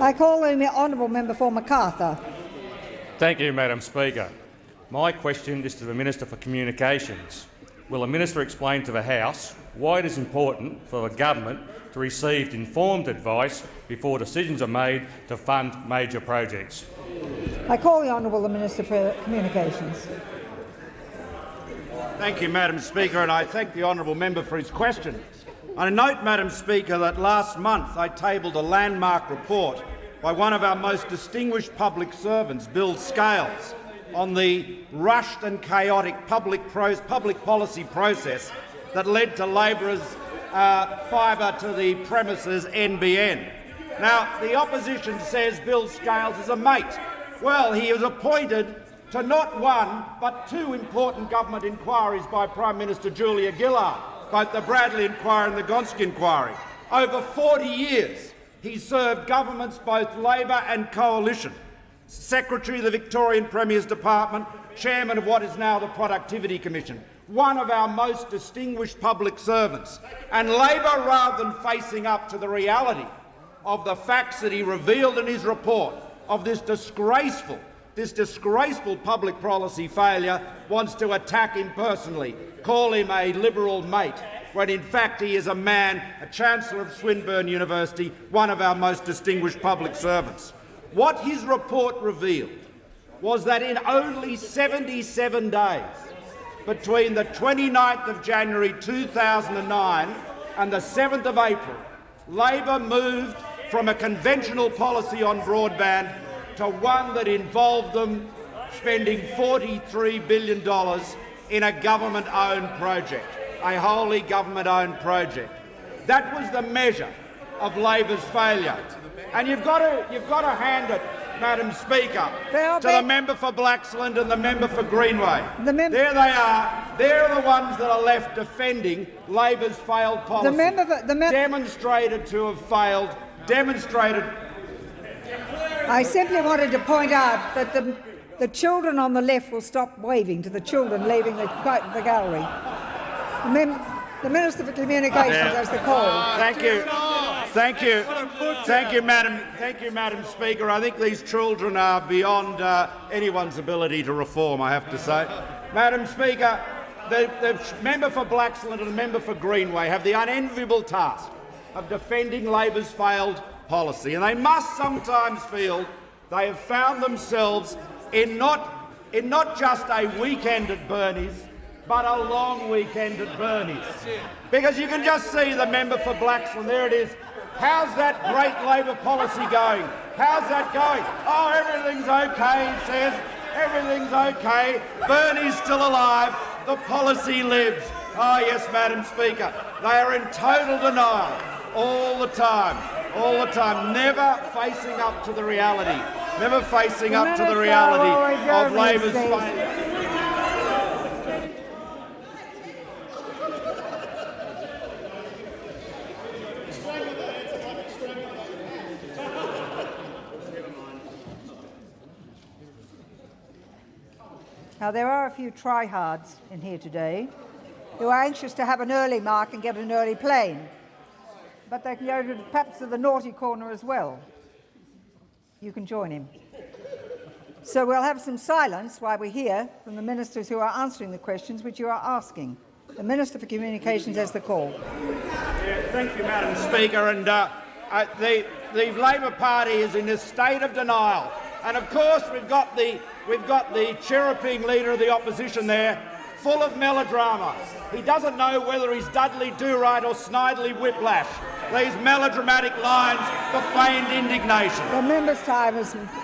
I call in the honourable member for Macarthur. Thank you, Madam Speaker. My question is to the Minister for Communications. Will the Minister explain to the House why it is important for the government to receive informed advice before decisions are made to fund major projects? I call the honourable Minister for Communications. Thank you, Madam Speaker, and I thank the honourable member for his question. I note, Madam Speaker, that last month I tabled a landmark report by one of our most distinguished public servants, Bill Scales, on the rushed and chaotic public policy process that led to Labor's fibre to the premises NBN. Now, the opposition says Bill Scales is a mate. Well, he was appointed to not one but two important government inquiries by Prime Minister Julia Gillard, both the Bradley inquiry and the Gonski inquiry. Over 40 years he served governments, both Labor and Coalition, Secretary of the Victorian Premier's Department, Chairman of what is now the Productivity Commission, one of our most distinguished public servants. And Labor, rather than facing up to the reality of the facts that he revealed in his report of this disgraceful public policy failure, wants to attack him personally, call him a Liberal mate, when in fact he is a man, a Chancellor of Swinburne University, one of our most distinguished public servants. What his report revealed was that in only 77 days, between the 29th of January 2009 and the 7th of April, Labor moved from a conventional policy on broadband to one that involved them spending $43 billion in a government-owned project, a wholly government-owned project. That was the measure of Labor's failure. And you've got to hand it, Madam Speaker, to the member for Blaxland and the member for Greenway. There they are. They're the ones that are left defending Labor's failed policy. Demonstrated to have failed. Demonstrated. I simply wanted to point out that the children on the left will stop waving to the children leaving the gallery. The Minister for Communications has the call. Thank you. Thank you. Thank you, Madam Speaker. I think these children are beyond anyone's ability to reform, I have to say. Madam Speaker, the member for Blaxland and the member for Greenway have the unenviable task of defending Labor's failed policy, and they must sometimes feel they have found themselves in not just a weekend at Bernie's, but a long weekend at Bernie's. Because you can just see the member for Blaxland, there it is. How's that great Labor policy going? How's that going? Oh, everything's okay, he says. Everything's okay. Bernie's still alive. The policy lives. Oh, yes, Madam Speaker. They are in total denial all the time, never facing up to the reality, of Labor's failure. Now, there are a few tryhards in here today who are anxious to have an early mark and get an early plane. But they can go to perhaps to the naughty corner as well. You can join him. So we'll have some silence while we hear from the ministers who are answering the questions which you are asking. The Minister for Communications has the call. Yeah, thank you, Madam Speaker. And the Labor Party is in a state of denial. And of course, we've got the chirruping leader of the opposition there, full of melodrama. He doesn't know whether he's Dudley Do-Right or Snidely Whiplash. These melodramatic lines, the feigned indignation. The member's time has expired.